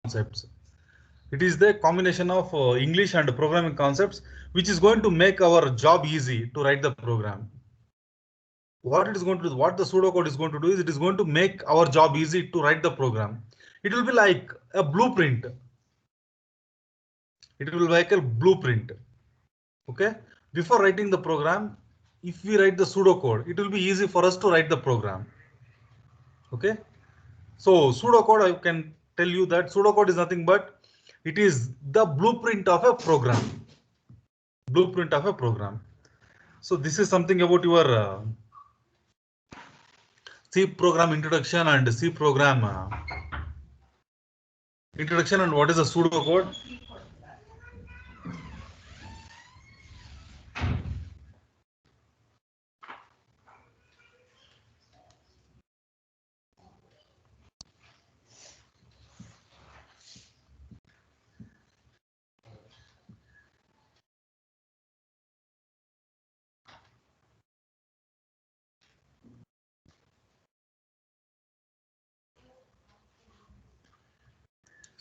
concepts. It is the combination of English and programming concepts, which is going to make our job easy to write the program. What it is going to do, what the pseudocode is going to do is it is going to make our job easy to write the program. It will be like a blueprint. It will be like a blueprint. Okay. Before writing the program, if we write the pseudocode, it will be easy for us to write the program. Okay. So pseudocode, I can tell you that pseudocode is nothing but it is the blueprint of a program. Blueprint of a program. So this is something about your C program introduction and C program introduction and what is a pseudocode.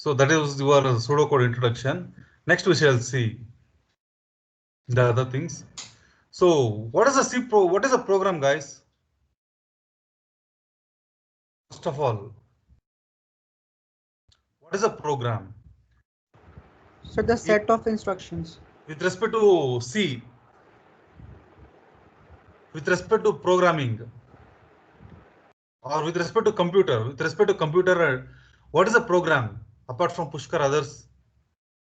So that is your pseudocode introduction. Next we shall see the other things. So what is a C pro? What is a program, guys? First of all, what is a program? So the set of instructions. With respect to C, with respect to programming, or with respect to computer, what is a program? Apart from Pushkar, others,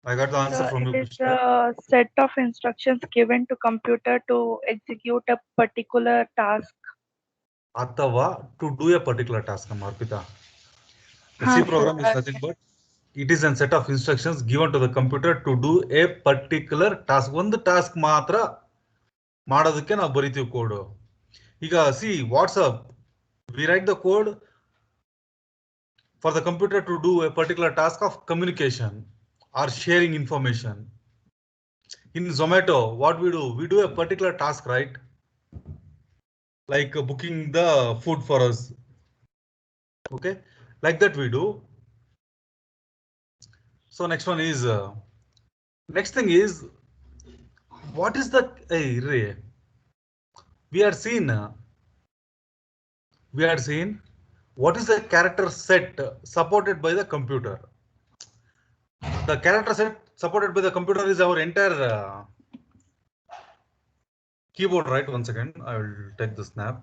I got the answer from you, It is Pushkar. a set of instructions given to computer to execute a particular task. Atava to do a particular task, Marpita. The C Sir. program is nothing but it is a set of instructions given to the computer to do a particular task. ಒಂದು task ಮಾತ್ರ ಮಾಡೋದಕ್ಕೆ ನಾವು ಬರಿತೀವಿ code. ಈಗ C WhatsApp we write the code for the computer to do a particular task of communication or sharing information. In Zomato, what we do a particular task, right? Like booking the food for us. Okay, like that we do. So next one is next thing is what is the we are seen what is the character set supported by the computer. The character set supported by the computer is our entire keyboard, right? Once again, I will take the snap.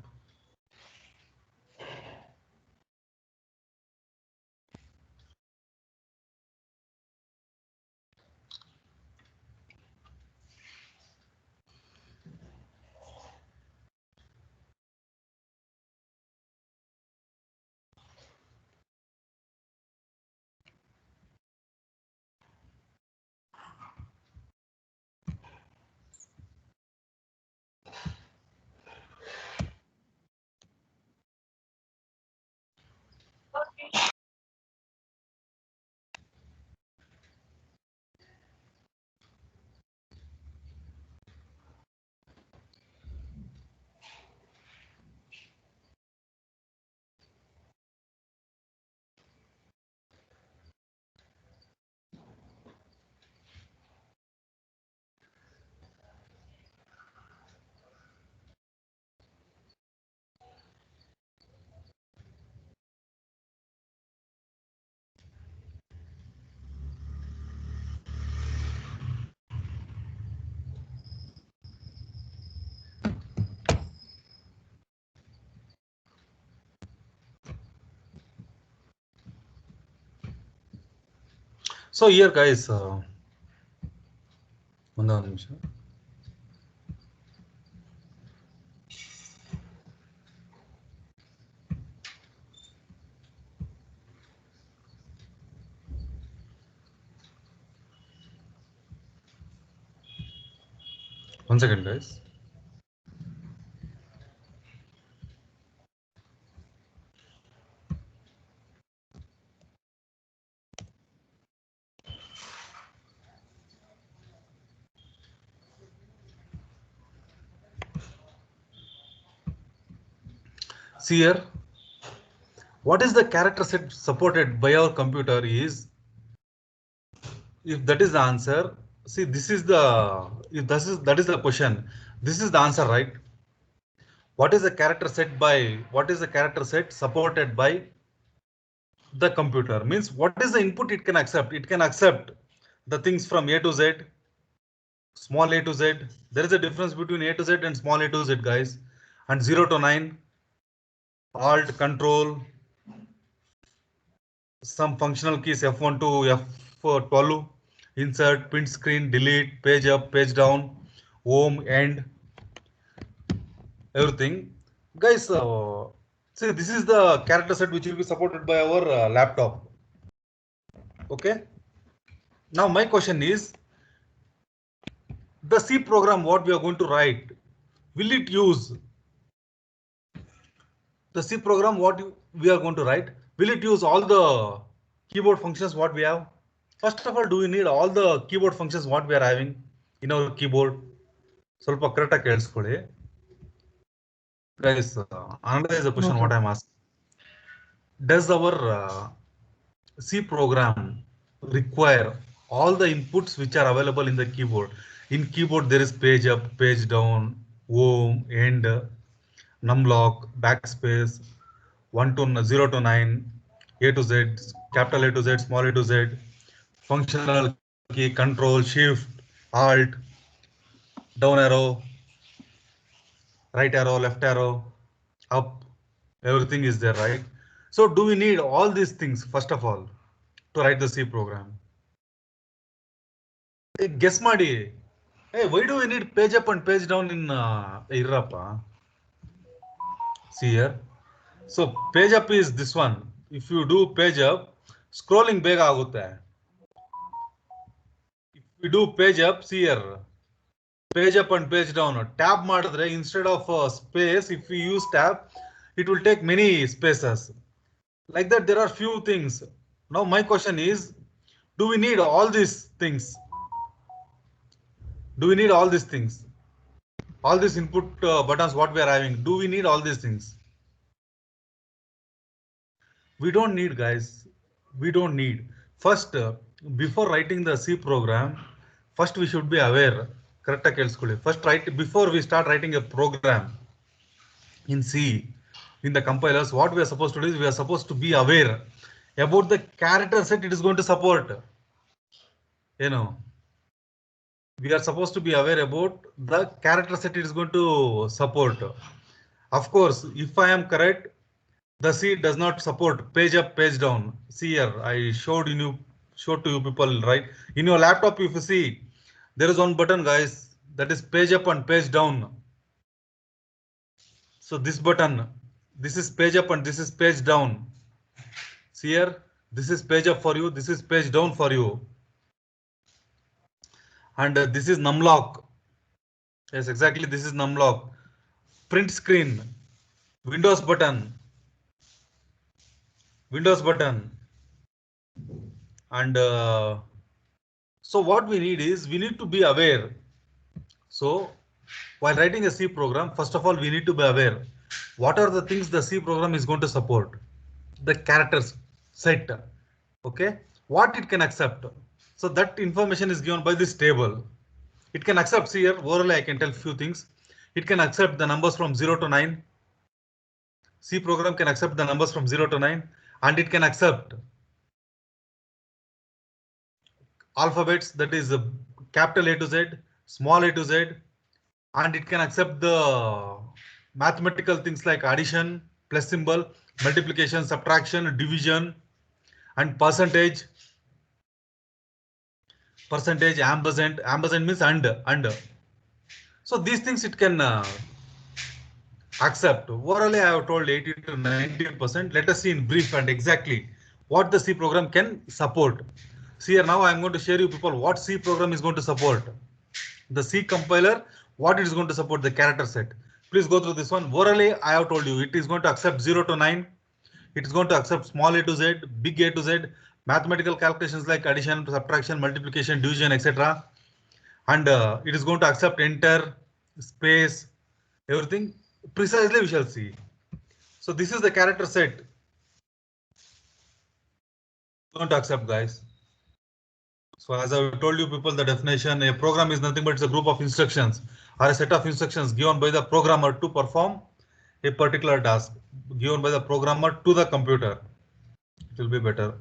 So here guys, ಒಂದು ನಿಮಿಷ. One second, guys. See here, what is the character set supported by our computer is if that is the answer, see, this is the, if that is the question, this is the answer, right? What is the character set by, what is the character set supported by the computer? Means what is the input it can accept? It can accept the things from A to Z, small a to Z. There is a difference between A to Z and small a to Z, guys. And 0 to 9, Alt, Control, some functional keys F1 to F12, insert, print screen, delete, page up, page down, home, end, everything. Guys, see, this is the character set which will be supported by our laptop. Okay. Now my question is, the C program what we are going to write, will it use the C program what we are going to write? Will it use all the keyboard functions what we have? First of all, do we need all the keyboard functions what we are having in our keyboard? ಸ್ವಲ್ಪ ಕರೆಕ್ಟಾಗಿ ಕೇಳಿಸ್ಕೊಳ್ಳಿ. Guys, analyze the question No, what sir. I'm asking. Does our C program require all the inputs which are available in the keyboard? In keyboard, there is page up, page down, home, end, numlock, backspace, 0 to 9, A to Z, capital A to Z, small a to Z, functional key, control, shift, alt, down arrow, right arrow, left arrow, up, everything is there, right? So do we need all these things, first of all, to write the C program? Hey, guess ಮಾಡಿ. Hey, why do we need page up and page down in Irrappa? See here. So page up is this one. If you do page up, scrolling ಬೇಗ ಆಗುತ್ತೆ. If we do page up, see here. Page up and page down. Tab ಮಾಡಿದ್ರೆ instead of space, if we use tab, it will take many spaces. Like that, there are few things. Now my question is, do we need all these things? Do we need all these things? All these input buttons what we are having, do we need all these things? We don't need, guys. We don't need. First, before writing the C program, first we should be aware. Correct ಕೇಳಿಸ್ಕೊಳ್ಳಿ. First, before we start writing a program in C, in the compilers, what we are supposed to do is we are supposed to be aware about the character set it is going to support. You know, we are supposed to be aware about the character set it is going to support. Of course, if I am correct, the C does not support page up, page down. See here, I showed to you people, right? In your laptop, if you see, there is one button, guys, that is page up and page down. So this button, this is page up and this is page down. See here, this is page up for you, this is page down for you. And this is numlock. Yes, exactly, this is numlock. Print screen, Windows button. And so what we need is, we need to be aware. So while writing a C program, first of all, we need to be aware what are the things the C program is going to support. The characters set, okay, what it can accept. So that information is given by this table. It can accept, see here, orally I can tell few things. It can accept the numbers from 0 to 9. C program can accept the numbers from 0 to 9, and it can accept alphabets, that is capital A to Z, small a to Z, and it can accept the mathematical things like addition, plus symbol, multiplication, subtraction, division, and percentage, ampersand. Ampersand means and. So these things it can accept. Orally I have told 80 to 90%. Let us see in brief and exactly what the C program can support. See here, now I am going to share you people what C program is going to support. The C compiler, what it is going to support, the character set. Please go through this one. Orally I have told you it is going to accept 0 to 9. It is going to accept small a to Z, big A to Z, mathematical calculations like addition, subtraction, multiplication, division, etc. And it is going to accept enter, space, everything. Precisely we shall see. So this is the character set. Going to accept, guys. So as I told you people, the definition, a program is nothing but it's a group of instructions or a set of instructions given by the programmer to perform a particular task given by the programmer to the computer. It will be better.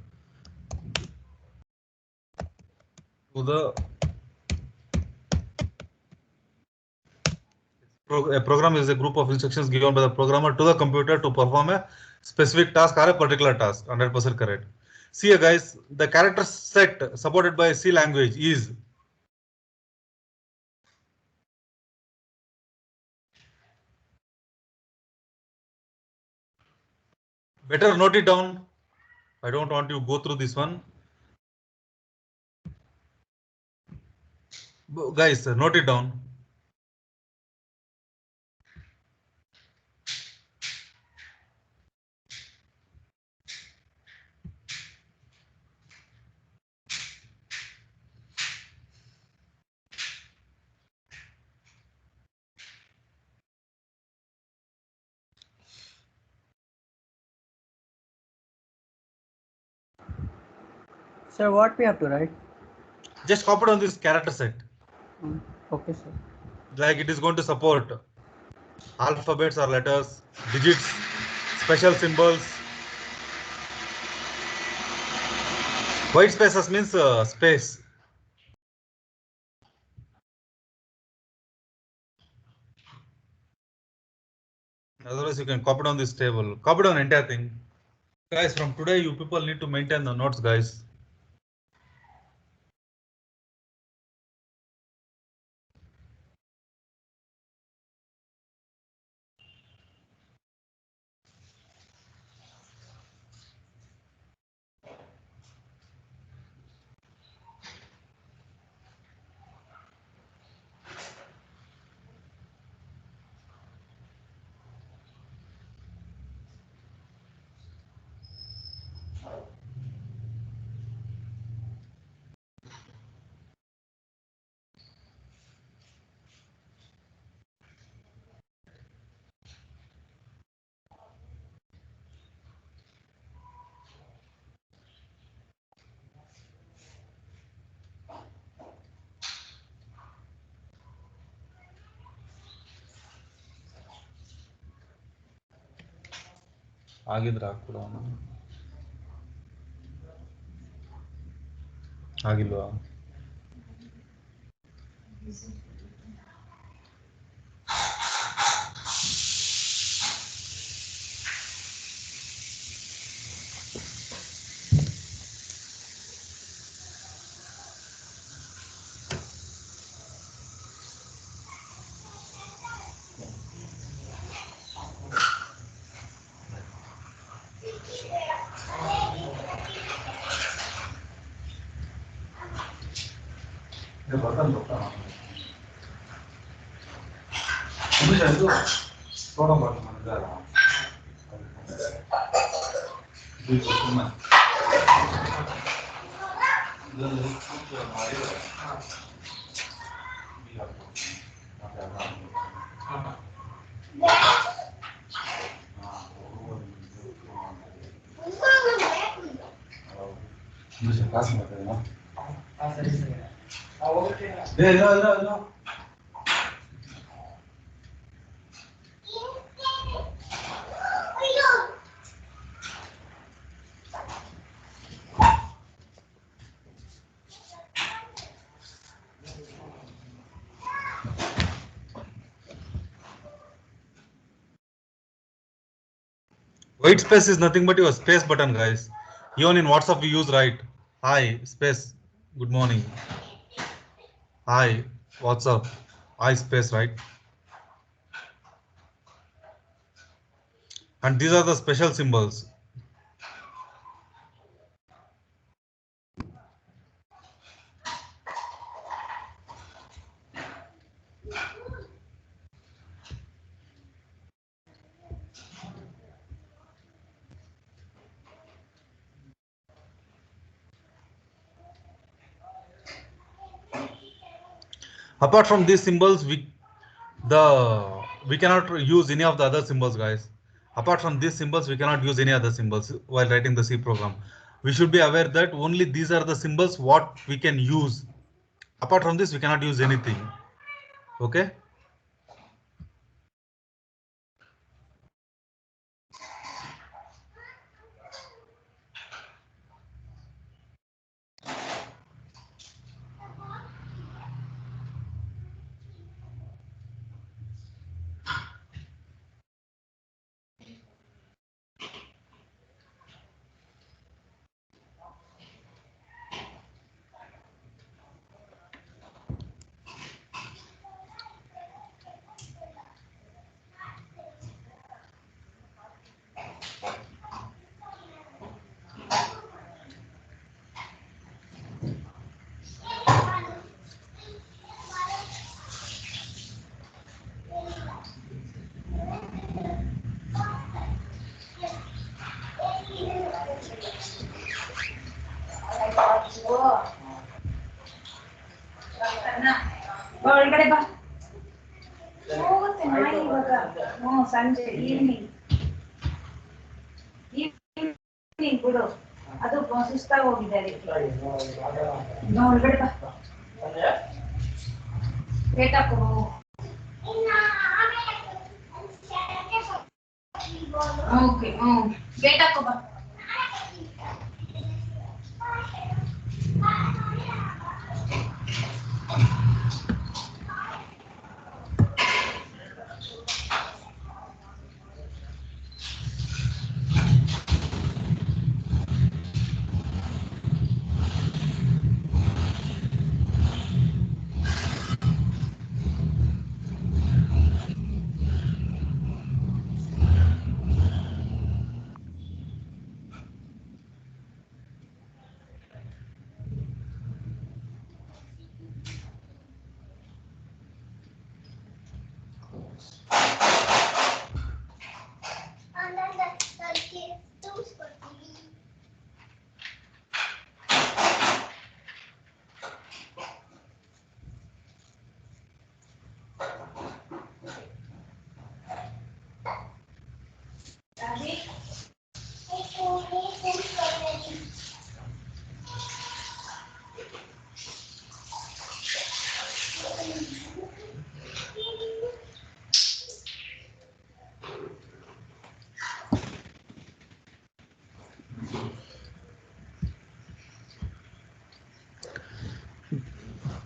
A program is a group of instructions given by the programmer to the computer to perform a specific task or a particular task. 100% correct. See guys, the character set supported by C language is better note it down. I don't want you to go through this one. Guys, note it down. Sir, what we have to write? Just copy down this character set. Okay, sir. Like it is going to support alphabets or letters, digits, special symbols. White spaces means space. Otherwise, you can copy down this table. Copy down entire thing. Guys, from today, you people need to maintain the notes, guys. ಆಗಿದ್ರೆ ಹಾಕ್ಬಿಡೋಣ. ಆಗಿಲ್ವಾ? White space is nothing but your space button, guys. Even in WhatsApp, we use right. Hi, space. Good morning. Hi, what's up? Hi, space, right? And these are the special symbols. Apart from these symbols, we cannot use any of the other symbols, guys. Apart from these symbols, we cannot use any other symbols while writing the C program. We should be aware that only these are the symbols what we can use. Apart from this, we cannot use anything. Okay. ಒಳಗಡೆ ಬಾ ಹೋಗುತ್ತೆ ನಾಯಿ ಇವಾಗ ಸಂಜೆ evening ಬಿಡು ಅದು ಸುಸ್ತಾಗಿ ಹೋಗಿದೆ ಅದಕ್ಕೆ ಒಳಗಡೆ ಬಾ ಗೇಟ್ ಹಾಕೋ ಓಕೆ ಗೇಟ್ ಹಾಕೋ ಬಾ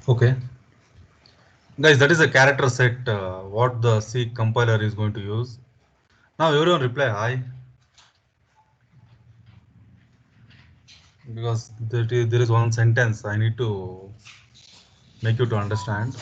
Okay. Guys, that is a character set what the C compiler is going to use. Now everyone reply hi. Because there is one sentence I need to make you to understand.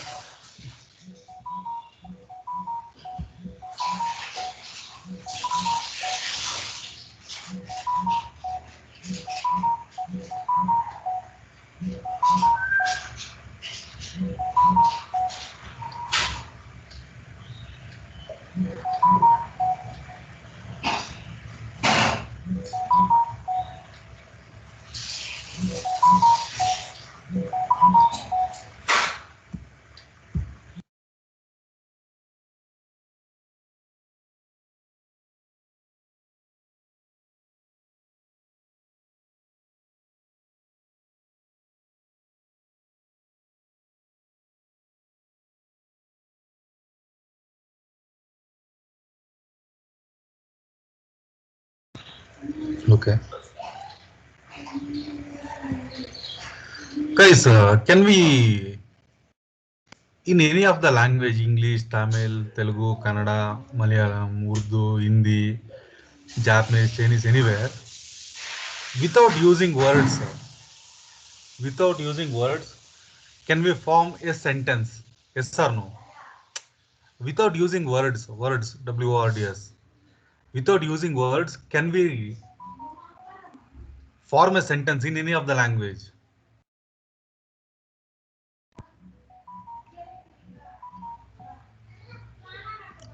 Okay. Guys, can we, in any of the language, English, Tamil, Telugu, Kannada, Malayalam, Urdu, Hindi, Japanese, Chinese, anywhere, without using words, can we form a sentence? Yes or no? Without using words, WORDS, without using words, can we form a sentence in any of the language?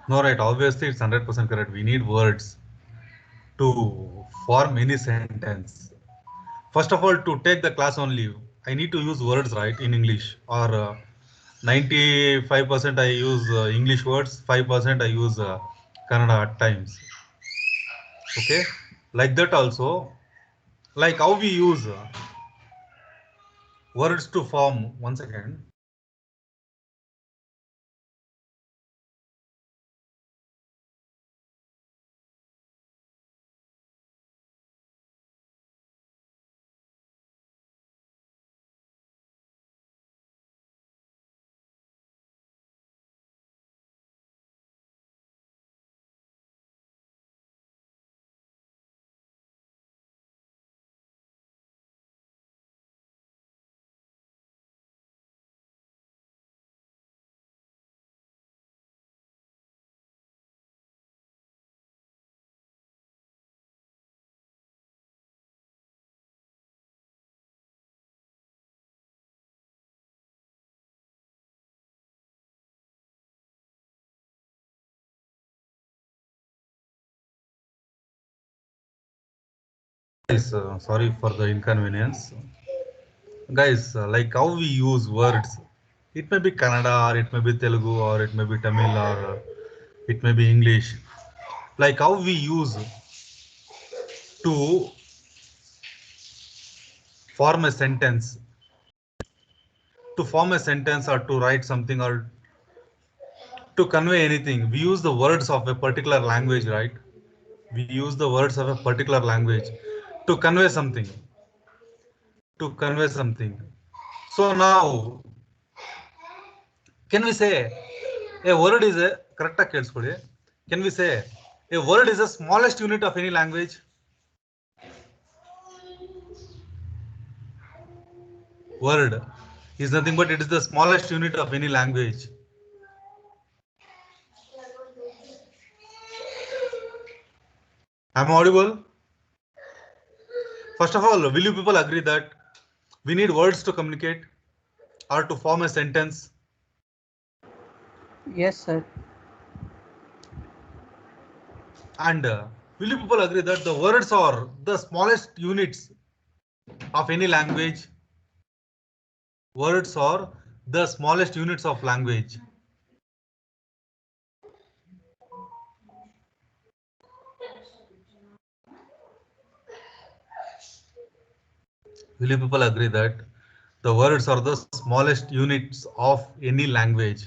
No, right? Obviously, it's 100% correct. We need words to form any sentence. First of all, to take the class only, I need to use words, right, in English, or 95% I use English words, 5% I use Kannada at times. Okay, like that also, like how we use words to form. One second. Guys, sorry for the inconvenience. Guys, like how we use words. It may be Kannada, or it may be Telugu, or it may be Tamil, or it may be English. Like how we use to form a sentence. To form a sentence or to write something or to convey anything, we use the words of a particular language, right? We use the words of a particular language to convey something. To convey something. So now, can we say a word is a correct ಕೇಳಿಸ್ಕೊಳ್ಳಿ. Can we say a word is the smallest unit of any language? Word is nothing but it is the smallest unit of any language. Am I audible? First of all, will you people agree that we need words to communicate or to form a sentence? Yes, sir. And will you people agree that the words are the smallest units of any language? Words are the smallest units of language. Will you people agree that the words are the smallest units of any language?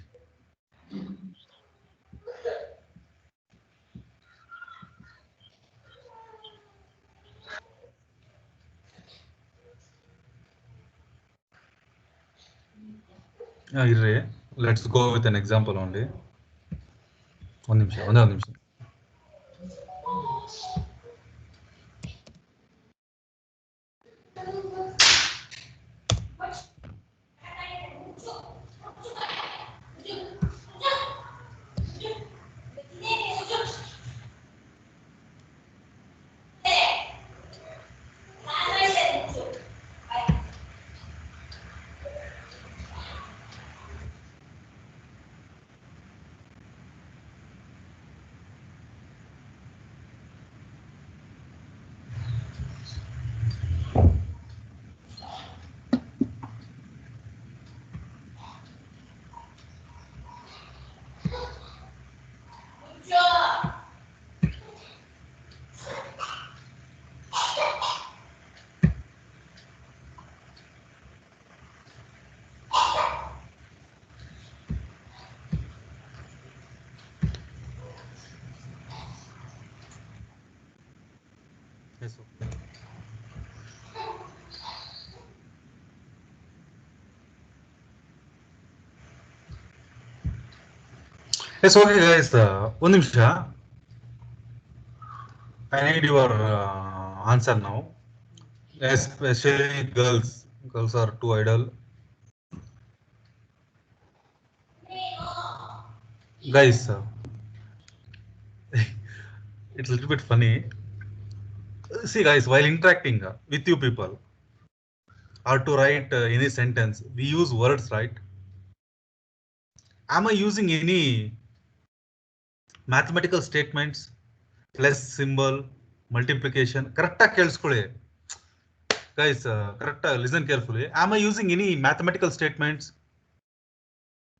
Let's go with an example only. ಒಂದು ನಿಮಿಷ. Yes, okay. Yes, okay, guys. ಒಂದು ನಿಮಿಷ. I need your answer now. Especially girls. Girls are too idle. Guys, it's a little bit funny. See, guys, while interacting with you people or to write any sentence, we use words, right? Am I using any mathematical statements, plus symbol, multiplication? Correct ಕೇಳಿಸ್ಕೊಳ್ಳಿ. Guys, correct, listen carefully. Am I using any mathematical statements?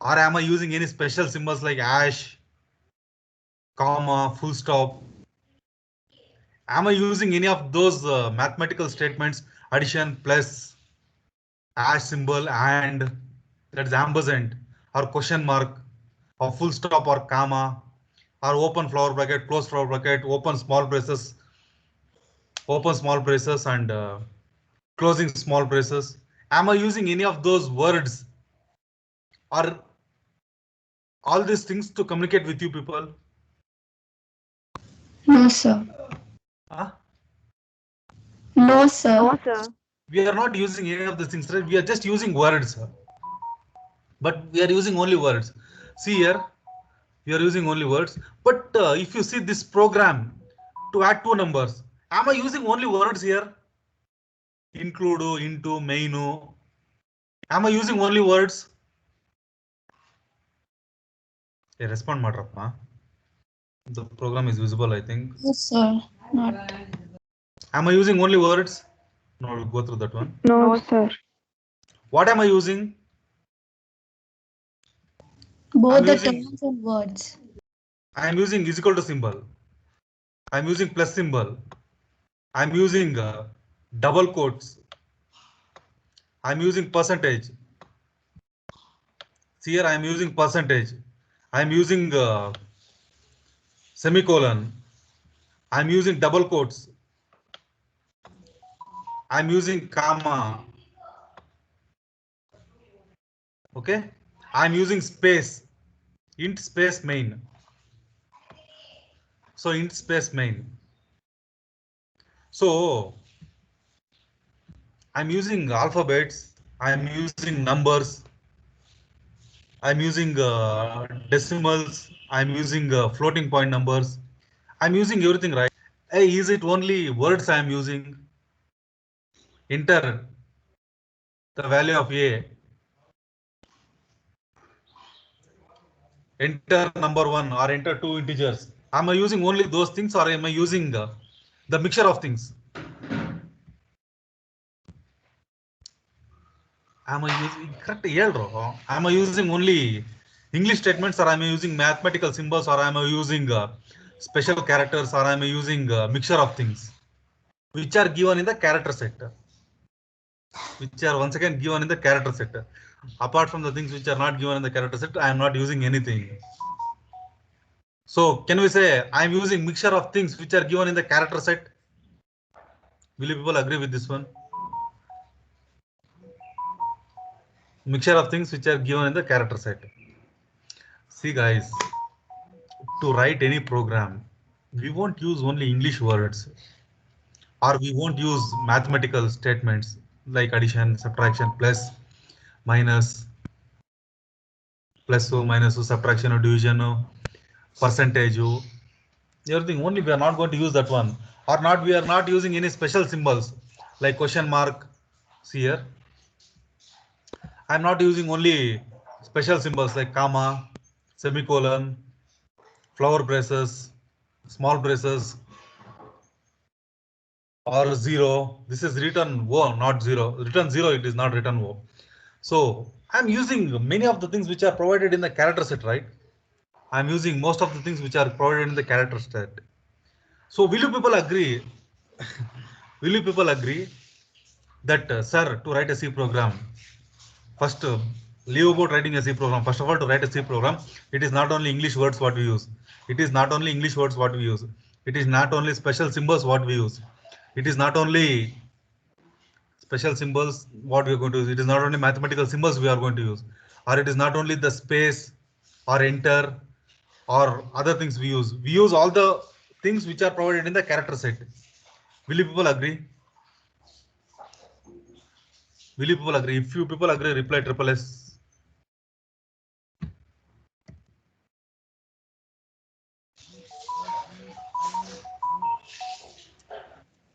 Or am I using any special symbols like hash, comma, full stop? Am I using any of those mathematical statements, addition, plus, hash symbol, and that is ampersand, or question mark, or full stop, or comma, or open flower bracket, close flower bracket, open small braces, and closing small braces? Am I using any of those words or all these things to communicate with you people? No, sir. Huh? No, sir. No, sir. We are not using any of these things, right? We are just using words. But we are using only words. See here, we are using only words. But if you see this program to add two numbers, am I using only words here? Include, into, main. Am I using only words? Hey, respond, Matrappa. The program is visible, I think. No, sir. Not. Am I using only words? No, we'll go through that one. No, sir. What am I using? Both I'm the using- terms and words. I am using is equal to symbol. I'm using plus symbol. I'm using double quotes. I'm using percentage. See here, I'm using percentage. I'm using semicolon. I'm using double quotes. I'm using comma. Okay. I'm using space. Int space main. So int space main. So I'm using alphabets. I'm using numbers. I'm using decimals. I'm using floating point numbers. I'm using everything, right? Hey, is it only words I'm using? Enter the value of A. Enter number 1 or enter two integers. Am I using only those things or am I using the mixture of things? Am I using correct? Am I using only English statements or am I using mathematical symbols or am I using special characters or am I using mixture of things which are given in the character set? Which are once again given in the character set. Apart from the things which are not given in the character set, I am not using anything. So can we say I am using mixture of things which are given in the character set? Will you people agree with this one? Mixture of things which are given in the character set. See guys, to write any program, we won't use only English words or we won't use mathematical statements like addition, subtraction, plus, minus, plus, minus, subtraction or division, percentage, everything. Only we are not going to use that one, or not. We are not using any special symbols like question mark. See here, I'm not using only special symbols like comma, semicolon, flower braces, small braces, or zero. This is written O, not zero. Written zero, it is not written O. So I'm using many of the things which are provided in the character set, right? I'm using most of the things which are provided in the character set. So will you people agree? Will you people agree that, sir, to write a C program, first leave about writing a C program. First of all, to write a C program, it is not only English words what we use. It is not only English words what we use. It is not only special symbols what we use. It is not only special symbols what we are going to use. It is not only mathematical symbols we are going to use, or it is not only the space or enter or other things we use. We use all the things which are provided in the character set. Will you people agree? Will you people agree? If you people agree, reply triple S.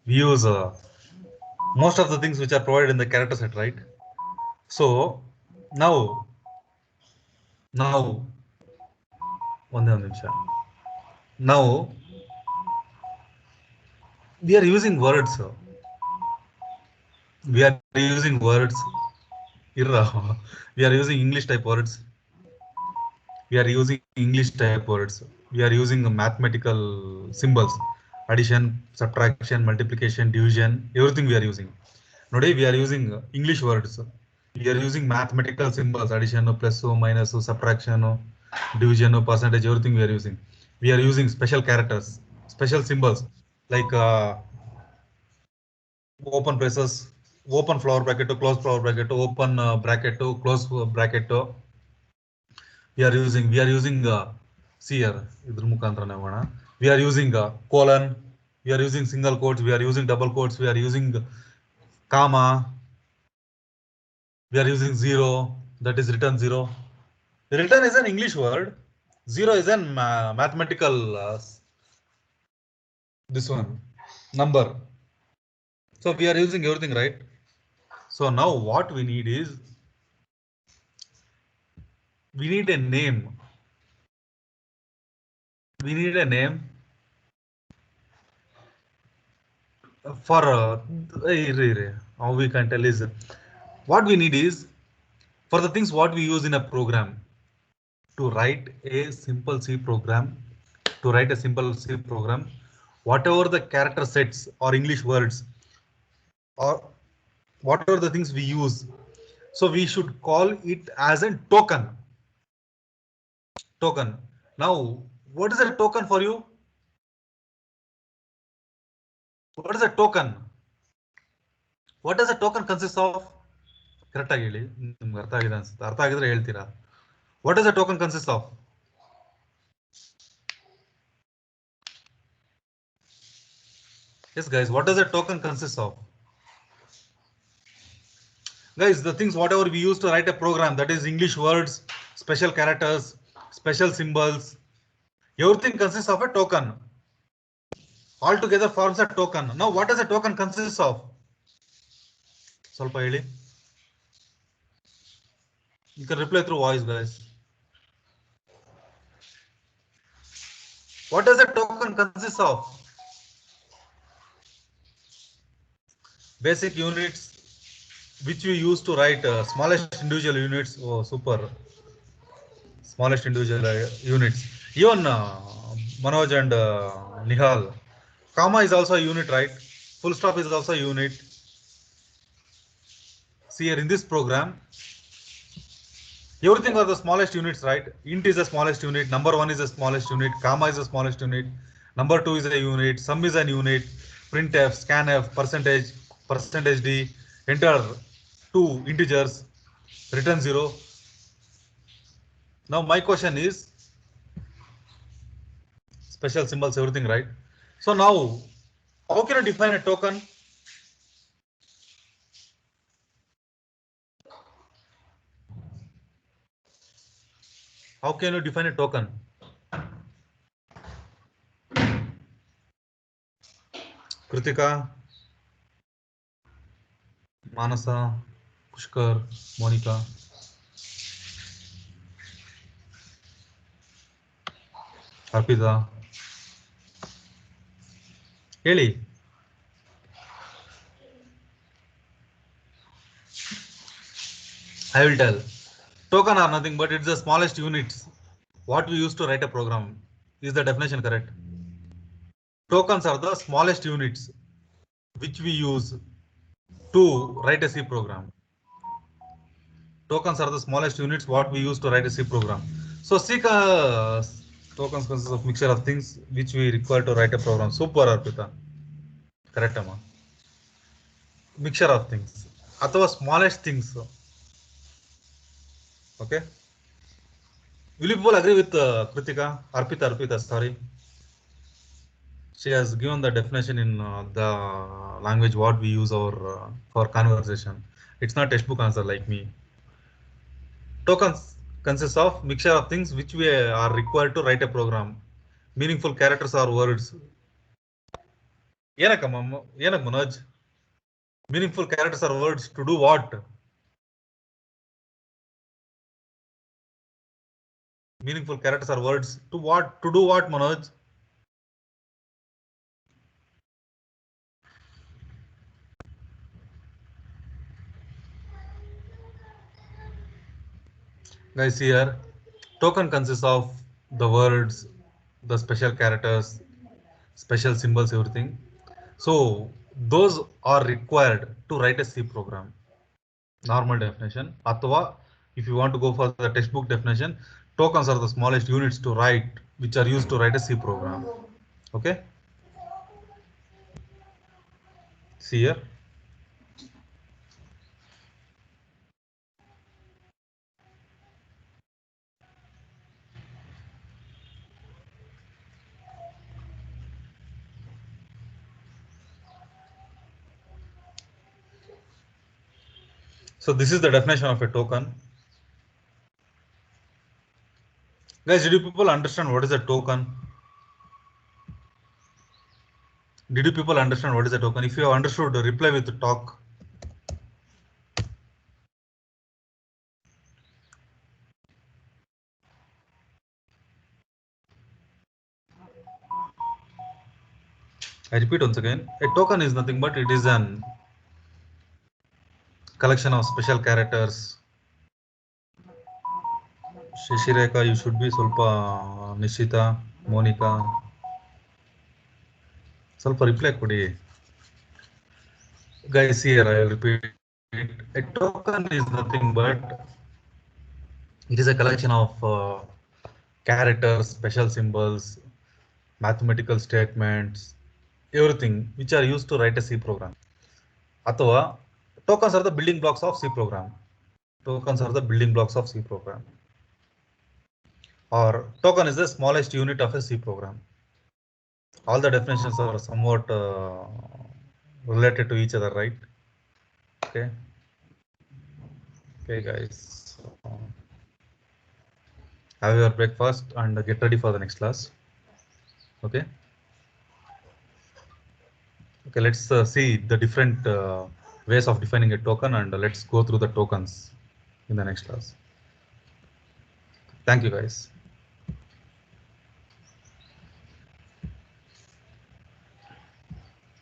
We use most of the things which are provided in the character set, right? So now one minute. Now we are using words. We are using words. We are using English type words. We are using English type words. We are using mathematical symbols. addition, subtraction, multiplication, division, everything we are using. Today we are using English words. We are using mathematical symbols, addition, plus, minus, subtraction, division, percentage, everything we are using. We are using special characters, special symbols like open braces, open flower bracket to close flower bracket to open bracket to close bracket to. We are using see here, we are using colon, we are using single quotes, we are using double quotes, we are using comma, we are using zero, that is written zero. Written is an English word, zero is an mathematical this one number. So we are using everything, right? So now what we need is we need a name. We need a name for how we can tell is what we need is for the things what we use in a program to write a simple C program. To write a simple C program, whatever the character sets or English words or whatever the things we use, so we should call it as a token. Token. Now, what is a token for you? What is a token? What does a token consist of? Correct ಆಗಿ ಹೇಳಿ, ನಿಮ್ಗೆ ಅರ್ಥ ಆಗಿದೆ ಅನ್ಸುತ್ತೆ. ಅರ್ಥ ಆಗಿದ್ರೆ ಹೇಳ್ತೀರಾ. What does a token consist of? Yes, guys, what does a token consist of? Guys, the things whatever we use to write a program, that is English words, special characters, special symbols, everything consists of a token. All together forms a token. Now, what does a token consist of? ಸ್ವಲ್ಪ ಹೇಳಿ. You can reply through voice, guys. What does a token consist of? Basic units which we use to write smallest individual units. Oh, super. Smallest individual units. Even Manoj and Nihal. Comma is also a unit, right? Full stop is also a unit. See here in this program, everything are the smallest units, right? Int is the smallest unit, number 1 is the smallest unit, comma is the smallest unit, number 2 is a unit, sum is an unit, printf, scanf, percentage d, enter 2 integers, return 0. Now my question is special symbols, everything, right? So now how can I define a token? How can you define a token? Kritika, Manasa, Pushkar, Monica. Arpita. ಹೇಳಿ. I will tell. Token are nothing but it's the smallest units what we use to write a program. Is the definition correct? Tokens are the smallest units which we use to write a C program. Tokens are the smallest units what we use to write a C program. So C tokens consist of mixture of things which we require to write a program. Super, Arpita. Correct, amma. Mixture of things. Athava smallest things. Okay. Will you people agree with Kritika? Arpita, sorry. She has given the definition in the language what we use for conversation. It's not textbook answer like me. Tokens consists of mixture of things which we are required to write a program. Meaningful characters or words. Yenak Manoj? Meaningful characters or words to do what? Meaningful characters or words to what? To do what, Manoj? Guys, here token consists of the words, the special characters, special symbols, everything. So those are required to write a C program. Normal definition. Athwa, if you want to go for the textbook definition, tokens are the smallest units to write, which are used to write a C program. Okay. See here. So this is the definition of a token. Guys, did you people understand what is a token? Did you people understand what is a token? If you have understood, reply with talk. I repeat once again, a token is nothing but it is an collection of special characters. Shishireka, you should be Sulpa, Nishita, Monica. Sulpa reply kodi. Guys, here I will repeat. A token is nothing but it is a collection of characters, special symbols, mathematical statements, everything which are used to write a C program. Athwa, tokens are the building blocks of C program. Tokens are the building blocks of C program. Or token is the smallest unit of a C program. All the definitions are somewhat related to each other, right? Okay. Okay, guys. Have your breakfast and get ready for the next class. Okay. Okay, let's see the different ways of defining a token, and let's go through the tokens in the next class. Thank you, guys.